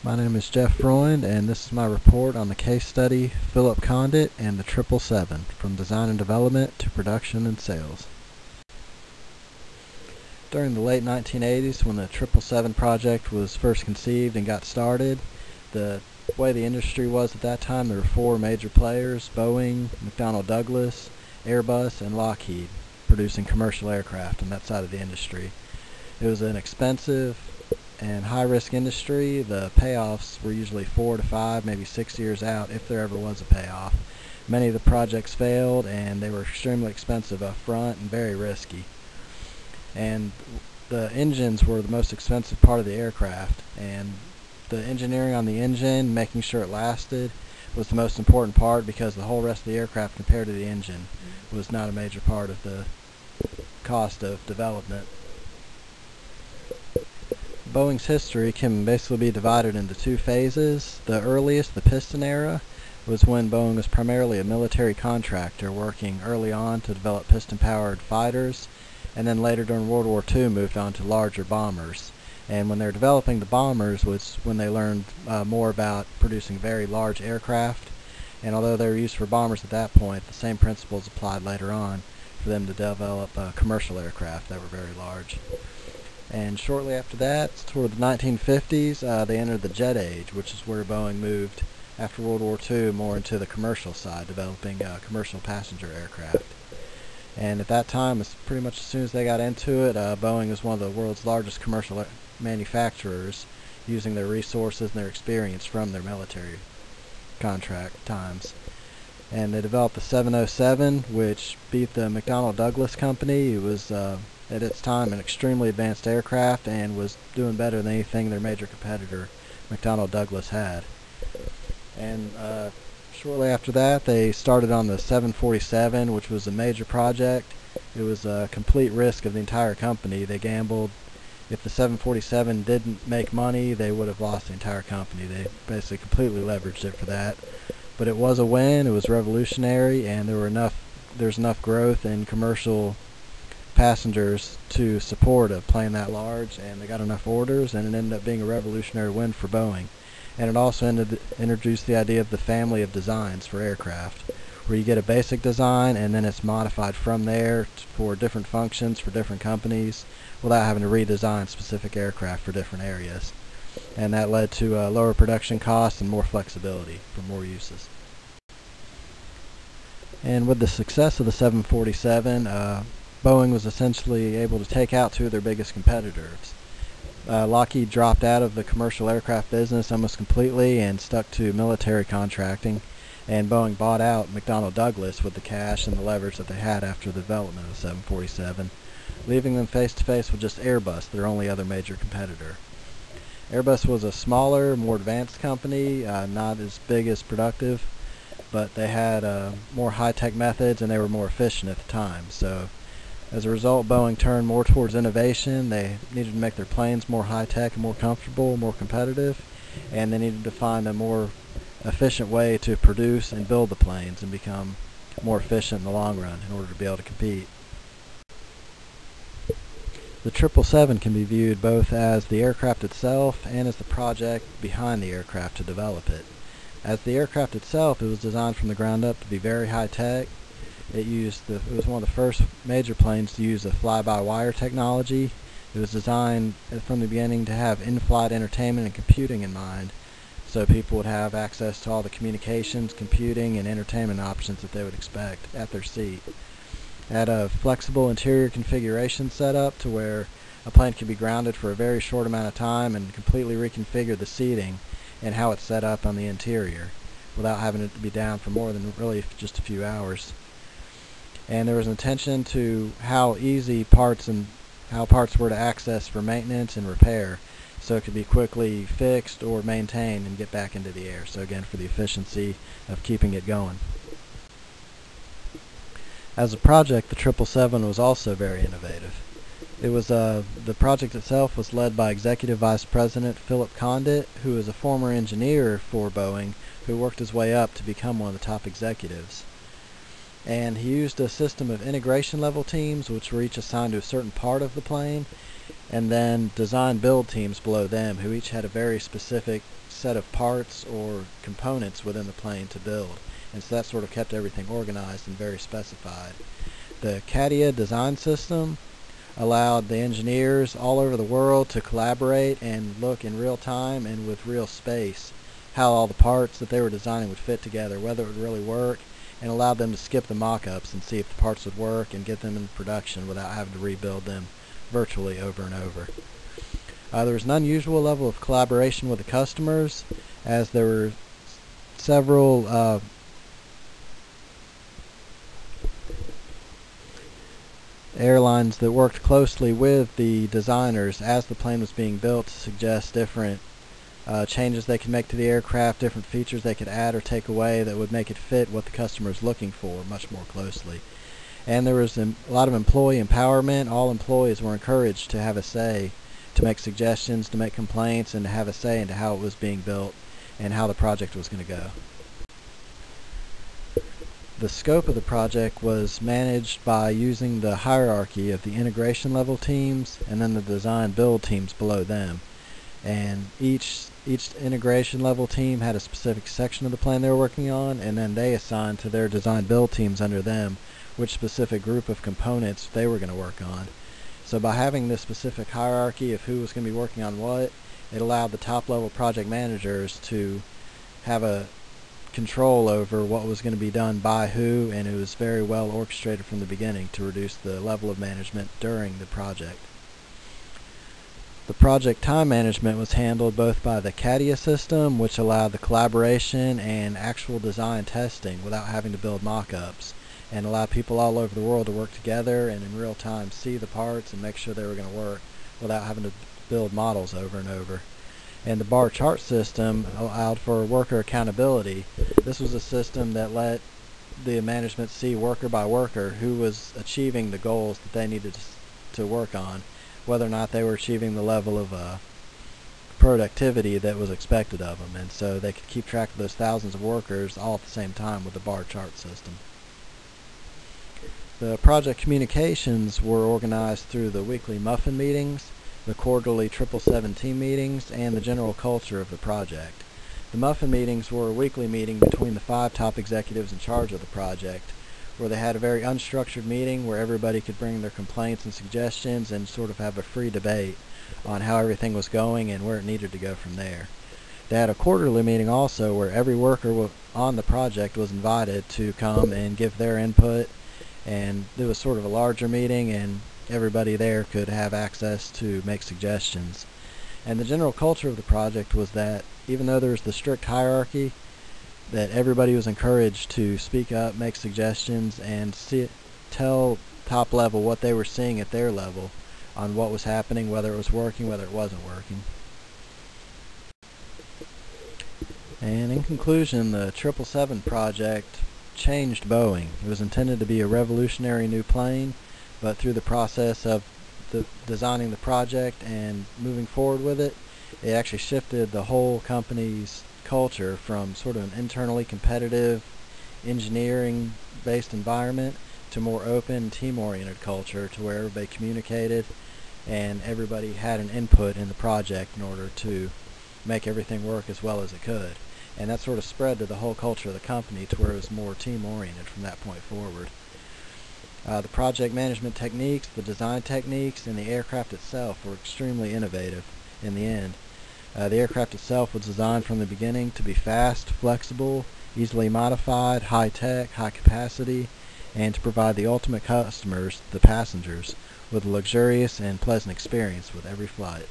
My name is Jeff Freund, and this is my report on the case study Philip Condit and the 777, from design and development to production and sales. During the late 1980s, when the 777 project was first conceived and got started, the way the industry was at that time, there were four major players: Boeing, McDonnell Douglas, Airbus, and Lockheed, producing commercial aircraft on that side of the industry. It was an expensive and high-risk industry. The payoffs were usually 4 to 5, maybe 6 years out, if there ever was a payoff. Many of the projects failed, and they were extremely expensive up front and very risky. And the engines were the most expensive part of the aircraft, and the engineering on the engine, making sure it lasted, was the most important part, because the whole rest of the aircraft compared to the engine was not a major part of the cost of development. Boeing's history can basically be divided into two phases. The earliest, the piston era, was when Boeing was primarily a military contractor, working early on to develop piston-powered fighters, and then later during World War II moved on to larger bombers. And when they were developing the bombers was when they learned more about producing very large aircraft. And although they were used for bombers at that point, the same principles applied later on for them to develop commercial aircraft that were very large. And shortly after that, toward the 1950s, they entered the jet age, which is where Boeing moved after World War II more into the commercial side, developing commercial passenger aircraft. And at that time, pretty much as soon as they got into it, Boeing was one of the world's largest commercial manufacturers, using their resources and their experience from their military contract times. And they developed the 707, which beat the McDonnell Douglas company. It was at its time an extremely advanced aircraft and was doing better than anything their major competitor, McDonnell Douglas, had. And shortly after that, they started on the 747, which was a major project. It was a complete risk of the entire company. They gambled. If the 747 didn't make money, they would have lost the entire company. They basically completely leveraged it for that. But it was a win. It was revolutionary, and there's enough growth in commercial passengers to support a plane that large, and they got enough orders, and it ended up being a revolutionary win for Boeing. And it also introduced the idea of the family of designs for aircraft, where you get a basic design and then it's modified from there for different functions for different companies without having to redesign specific aircraft for different areas. And that led to lower production costs and more flexibility for more uses. And with the success of the 747, Boeing was essentially able to take out two of their biggest competitors. Lockheed dropped out of the commercial aircraft business almost completely and stuck to military contracting, and Boeing bought out McDonnell Douglas with the cash and the leverage that they had after the development of the 747, leaving them face to face with just Airbus, their only other major competitor. Airbus was a smaller, more advanced company, not as big as productive, but they had more high-tech methods and they were more efficient at the time. So as a result, Boeing turned more towards innovation. They needed to make their planes more high-tech and more comfortable, more competitive, and they needed to find a more efficient way to produce and build the planes and become more efficient in the long run in order to be able to compete. The 777 can be viewed both as the aircraft itself and as the project behind the aircraft to develop it. As the aircraft itself, it was designed from the ground up to be very high-tech. It was one of the first major planes to use the fly-by-wire technology. It was designed from the beginning to have in-flight entertainment and computing in mind, so people would have access to all the communications, computing, and entertainment options that they would expect at their seat. It had a flexible interior configuration set up to where a plane could be grounded for a very short amount of time and completely reconfigure the seating and how it's set up on the interior without having it to be down for more than really just a few hours. And there was an attention to how easy parts were to access for maintenance and repair, so it could be quickly fixed or maintained and get back into the air. So again, for the efficiency of keeping it going. As a project, the 777 was also very innovative. It was the project itself was led by Executive Vice President Philip Condit, who is a former engineer for Boeing, who worked his way up to become one of the top executives. And he used a system of integration level teams, which were each assigned to a certain part of the plane, and then design build teams below them who each had a very specific set of parts or components within the plane to build. And so that sort of kept everything organized and very specified. The CATIA design system allowed the engineers all over the world to collaborate and look in real time and with real space how all the parts that they were designing would fit together, whether it would really work, and allowed them to skip the mock-ups and see if the parts would work and get them in production without having to rebuild them virtually over and over. There was an unusual level of collaboration with the customers, as there were several airlines that worked closely with the designers as the plane was being built to suggest different changes they could make to the aircraft, different features they could add or take away that would make it fit what the customer is looking for much more closely. And there was a lot of employee empowerment. All employees were encouraged to have a say, to make suggestions, to make complaints, and to have a say into how it was being built and how the project was going to go. The scope of the project was managed by using the hierarchy of the integration level teams and then the design build teams below them. And each integration level team had a specific section of the plane they were working on, and then they assigned to their design build teams under them which specific group of components they were going to work on. So by having this specific hierarchy of who was going to be working on what, it allowed the top level project managers to have a control over what was going to be done by who, and it was very well orchestrated from the beginning to reduce the level of management during the project. The project time management was handled both by the CATIA system, which allowed the collaboration and actual design testing without having to build mock-ups, and allowed people all over the world to work together and in real time see the parts and make sure they were going to work without having to build models over and over. And the bar chart system allowed for worker accountability. This was a system that let the management see worker by worker who was achieving the goals that they needed to work on, whether or not they were achieving the level of productivity that was expected of them. And so they could keep track of those thousands of workers all at the same time with the bar chart system. The project communications were organized through the weekly muffin meetings, the quarterly 777 team meetings, and the general culture of the project. The muffin meetings were a weekly meeting between the 5 top executives in charge of the project, where they had a very unstructured meeting where everybody could bring their complaints and suggestions and sort of have a free debate on how everything was going and where it needed to go from there. They had a quarterly meeting also where every worker on the project was invited to come and give their input, and it was sort of a larger meeting and everybody there could have access to make suggestions. And the general culture of the project was that even though there was the strict hierarchy, that everybody was encouraged to speak up, make suggestions, and tell top level what they were seeing at their level on what was happening, whether it was working, whether it wasn't working. And in conclusion, the 777 project changed Boeing. It was intended to be a revolutionary new plane, but through the process of designing the project and moving forward with it, it actually shifted the whole company's culture from sort of an internally competitive engineering-based environment to more open, team-oriented culture to where everybody communicated and everybody had an input in the project in order to make everything work as well as it could. And that sort of spread to the whole culture of the company to where it was more team-oriented from that point forward. The project management techniques, the design techniques, and the aircraft itself were extremely innovative in the end. The aircraft itself was designed from the beginning to be fast, flexible, easily modified, high-tech, high-capacity, and to provide the ultimate customers, the passengers, with a luxurious and pleasant experience with every flight.